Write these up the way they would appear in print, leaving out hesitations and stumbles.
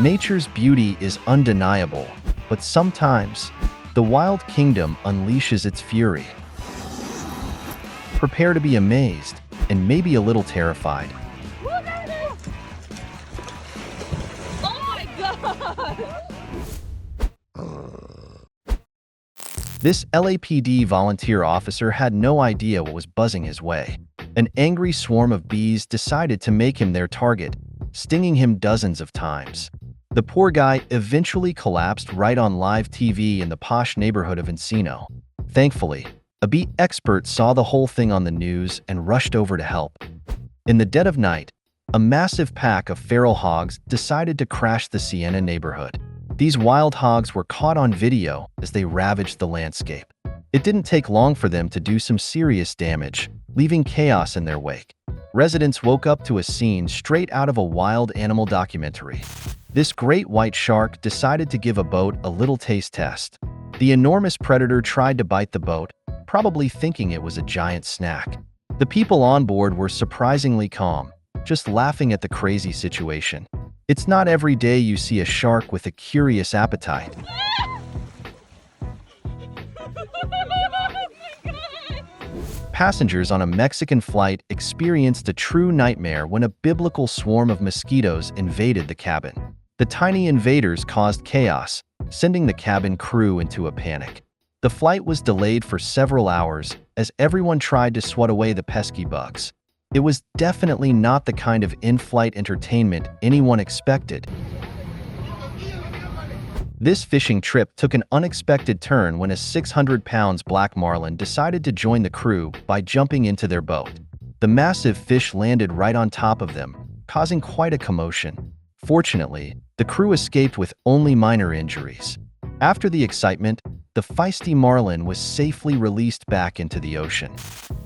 Nature's beauty is undeniable, but sometimes the wild kingdom unleashes its fury. Prepare to be amazed and maybe a little terrified. Oh my god! This LAPD volunteer officer had no idea what was buzzing his way. An angry swarm of bees decided to make him their target, stinging him dozens of times. The poor guy eventually collapsed right on live TV in the posh neighborhood of Encino. Thankfully, a bee expert saw the whole thing on the news and rushed over to help. In the dead of night, a massive pack of feral hogs decided to crash the Siena neighborhood. These wild hogs were caught on video as they ravaged the landscape. It didn't take long for them to do some serious damage, leaving chaos in their wake. Residents woke up to a scene straight out of a wild animal documentary. This great white shark decided to give a boat a little taste test. The enormous predator tried to bite the boat, probably thinking it was a giant snack. The people on board were surprisingly calm, just laughing at the crazy situation. It's not every day you see a shark with a curious appetite. Passengers on a Mexican flight experienced a true nightmare when a biblical swarm of mosquitoes invaded the cabin. The tiny invaders caused chaos, sending the cabin crew into a panic. The flight was delayed for several hours as everyone tried to swat away the pesky bugs. It was definitely not the kind of in-flight entertainment anyone expected. This fishing trip took an unexpected turn when a 600-pound black marlin decided to join the crew by jumping into their boat. The massive fish landed right on top of them, causing quite a commotion. Fortunately, the crew escaped with only minor injuries. After the excitement, the feisty marlin was safely released back into the ocean.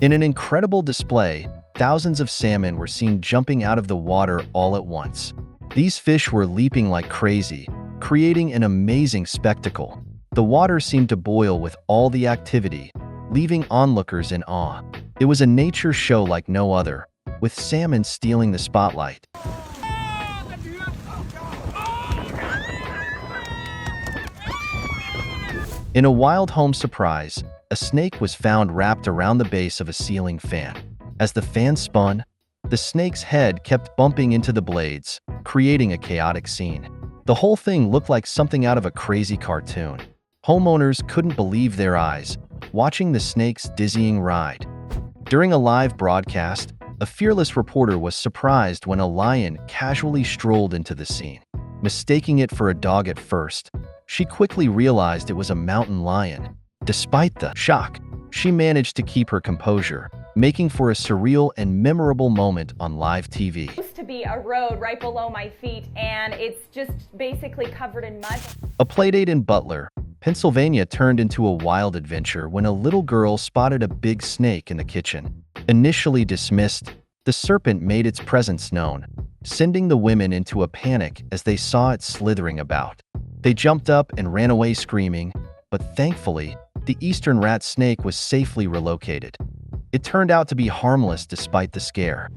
In an incredible display, thousands of salmon were seen jumping out of the water all at once. These fish were leaping like crazy, creating an amazing spectacle. The water seemed to boil with all the activity, leaving onlookers in awe. It was a nature show like no other, with salmon stealing the spotlight. In a wild home surprise, a snake was found wrapped around the base of a ceiling fan. As the fan spun, the snake's head kept bumping into the blades, creating a chaotic scene. The whole thing looked like something out of a crazy cartoon. Homeowners couldn't believe their eyes, watching the snake's dizzying ride. During a live broadcast, a fearless reporter was surprised when a lion casually strolled into the scene. Mistaking it for a dog at first, she quickly realized it was a mountain lion. Despite the shock, she managed to keep her composure, making for a surreal and memorable moment on live TV. It used to be a road right below my feet, and it's just basically covered in mud. A playdate in Butler, Pennsylvania turned into a wild adventure when a little girl spotted a big snake in the kitchen. Initially dismissed, the serpent made its presence known, sending the women into a panic as they saw it slithering about. They jumped up and ran away screaming, but thankfully, the eastern rat snake was safely relocated. It turned out to be harmless despite the scare.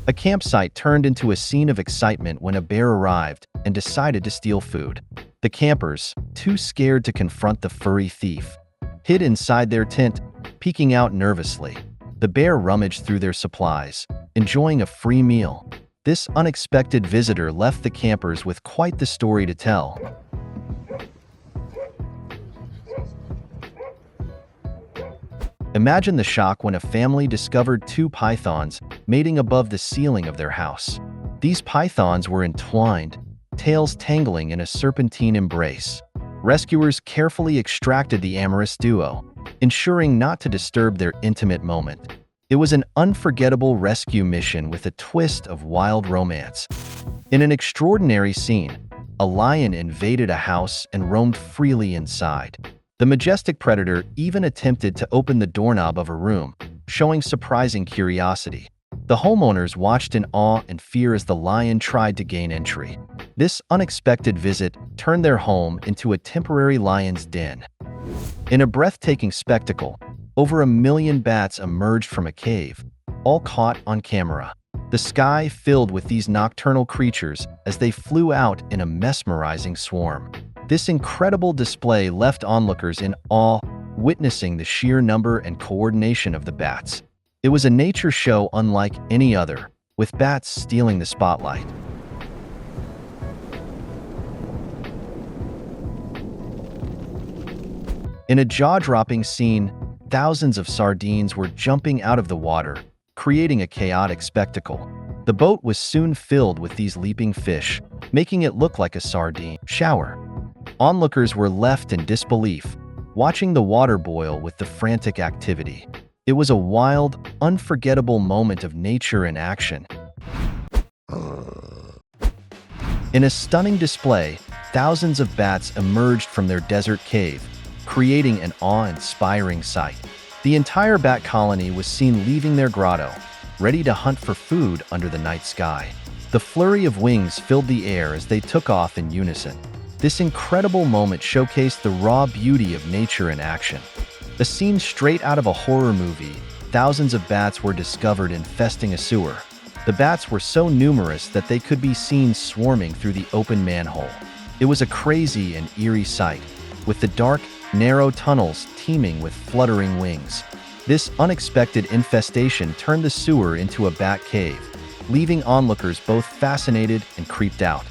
A campsite turned into a scene of excitement when a bear arrived and decided to steal food. The campers, too scared to confront the furry thief, hid inside their tent, peeking out nervously. The bear rummaged through their supplies, enjoying a free meal. This unexpected visitor left the campers with quite the story to tell. Imagine the shock when a family discovered two pythons mating above the ceiling of their house. These pythons were entwined, tails tangling in a serpentine embrace. Rescuers carefully extracted the amorous duo, ensuring not to disturb their intimate moment. It was an unforgettable rescue mission with a twist of wild romance. In an extraordinary scene, a lion invaded a house and roamed freely inside. The majestic predator even attempted to open the doorknob of a room, showing surprising curiosity. The homeowners watched in awe and fear as the lion tried to gain entry. This unexpected visit turned their home into a temporary lion's den. In a breathtaking spectacle, over 1 million bats emerged from a cave, all caught on camera. The sky filled with these nocturnal creatures as they flew out in a mesmerizing swarm. This incredible display left onlookers in awe, witnessing the sheer number and coordination of the bats. It was a nature show unlike any other, with bats stealing the spotlight. In a jaw-dropping scene, thousands of sardines were jumping out of the water, creating a chaotic spectacle. The boat was soon filled with these leaping fish, making it look like a sardine shower. Onlookers were left in disbelief, watching the water boil with the frantic activity. It was a wild, unforgettable moment of nature in action. In a stunning display, thousands of bats emerged from their desert cave, creating an awe-inspiring sight. The entire bat colony was seen leaving their grotto, ready to hunt for food under the night sky. The flurry of wings filled the air as they took off in unison. This incredible moment showcased the raw beauty of nature in action. A scene straight out of a horror movie, thousands of bats were discovered infesting a sewer. The bats were so numerous that they could be seen swarming through the open manhole. It was a crazy and eerie sight, with the dark, narrow tunnels teeming with fluttering wings. This unexpected infestation turned the sewer into a bat cave, leaving onlookers both fascinated and creeped out.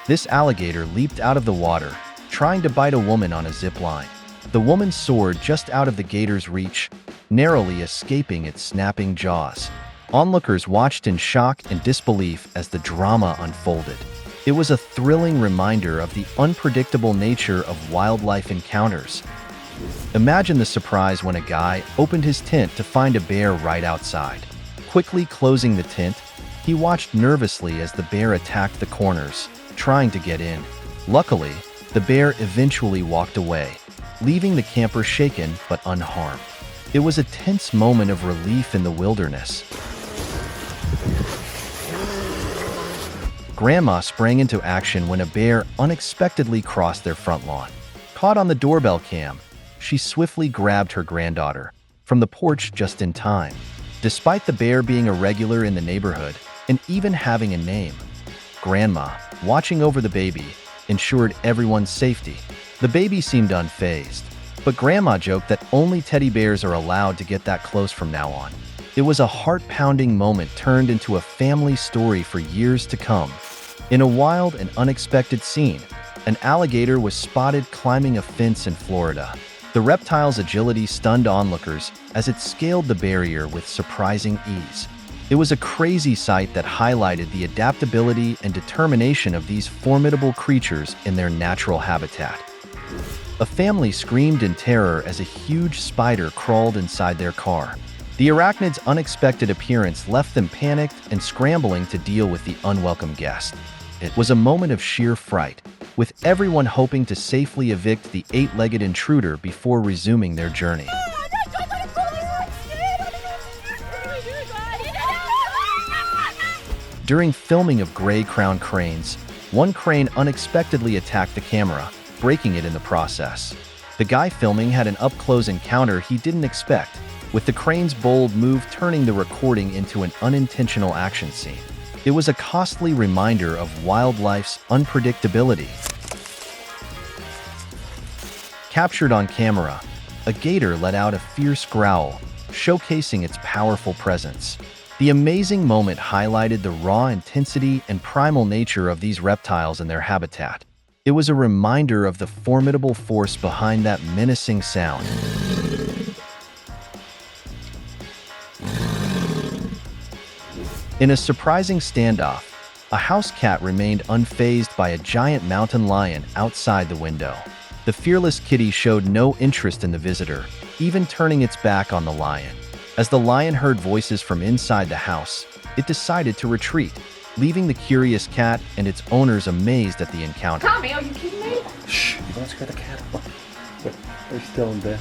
This alligator leaped out of the water, trying to bite a woman on a zip line. The woman soared just out of the gator's reach, narrowly escaping its snapping jaws. Onlookers watched in shock and disbelief as the drama unfolded. It was a thrilling reminder of the unpredictable nature of wildlife encounters. Imagine the surprise when a guy opened his tent to find a bear right outside. Quickly closing the tent, he watched nervously as the bear attacked the corners, trying to get in. Luckily, the bear eventually walked away, leaving the camper shaken but unharmed. It was a tense moment of relief in the wilderness. Grandma sprang into action when a bear unexpectedly crossed their front lawn. Caught on the doorbell cam, she swiftly grabbed her granddaughter from the porch just in time. Despite the bear being a regular in the neighborhood and even having a name, Grandma, watching over the baby, ensured everyone's safety. The baby seemed unfazed, but Grandma joked that only teddy bears are allowed to get that close from now on. It was a heart-pounding moment turned into a family story for years to come. In a wild and unexpected scene, an alligator was spotted climbing a fence in Florida. The reptile's agility stunned onlookers as it scaled the barrier with surprising ease. It was a crazy sight that highlighted the adaptability and determination of these formidable creatures in their natural habitat. A family screamed in terror as a huge spider crawled inside their car. The arachnid's unexpected appearance left them panicked and scrambling to deal with the unwelcome guest. It was a moment of sheer fright, with everyone hoping to safely evict the eight-legged intruder before resuming their journey. During filming of gray-crowned cranes, one crane unexpectedly attacked the camera, breaking it in the process. The guy filming had an up-close encounter he didn't expect, with the crane's bold move turning the recording into an unintentional action scene. It was a costly reminder of wildlife's unpredictability. Captured on camera, a gator let out a fierce growl, showcasing its powerful presence. The amazing moment highlighted the raw intensity and primal nature of these reptiles and their habitat. It was a reminder of the formidable force behind that menacing sound. In a surprising standoff, a house cat remained unfazed by a giant mountain lion outside the window. The fearless kitty showed no interest in the visitor, even turning its back on the lion. As the lion heard voices from inside the house, it decided to retreat, leaving the curious cat and its owners amazed at the encounter. Tommy, are you kidding me? Shh, you don't scare the cat. They're still in there.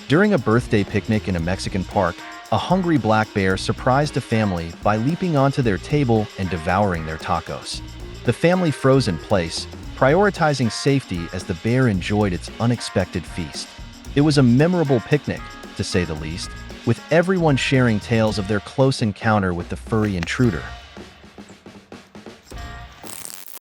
During a birthday picnic in a Mexican park, a hungry black bear surprised a family by leaping onto their table and devouring their tacos. The family froze in place, prioritizing safety as the bear enjoyed its unexpected feast. It was a memorable picnic, to say the least, with everyone sharing tales of their close encounter with the furry intruder.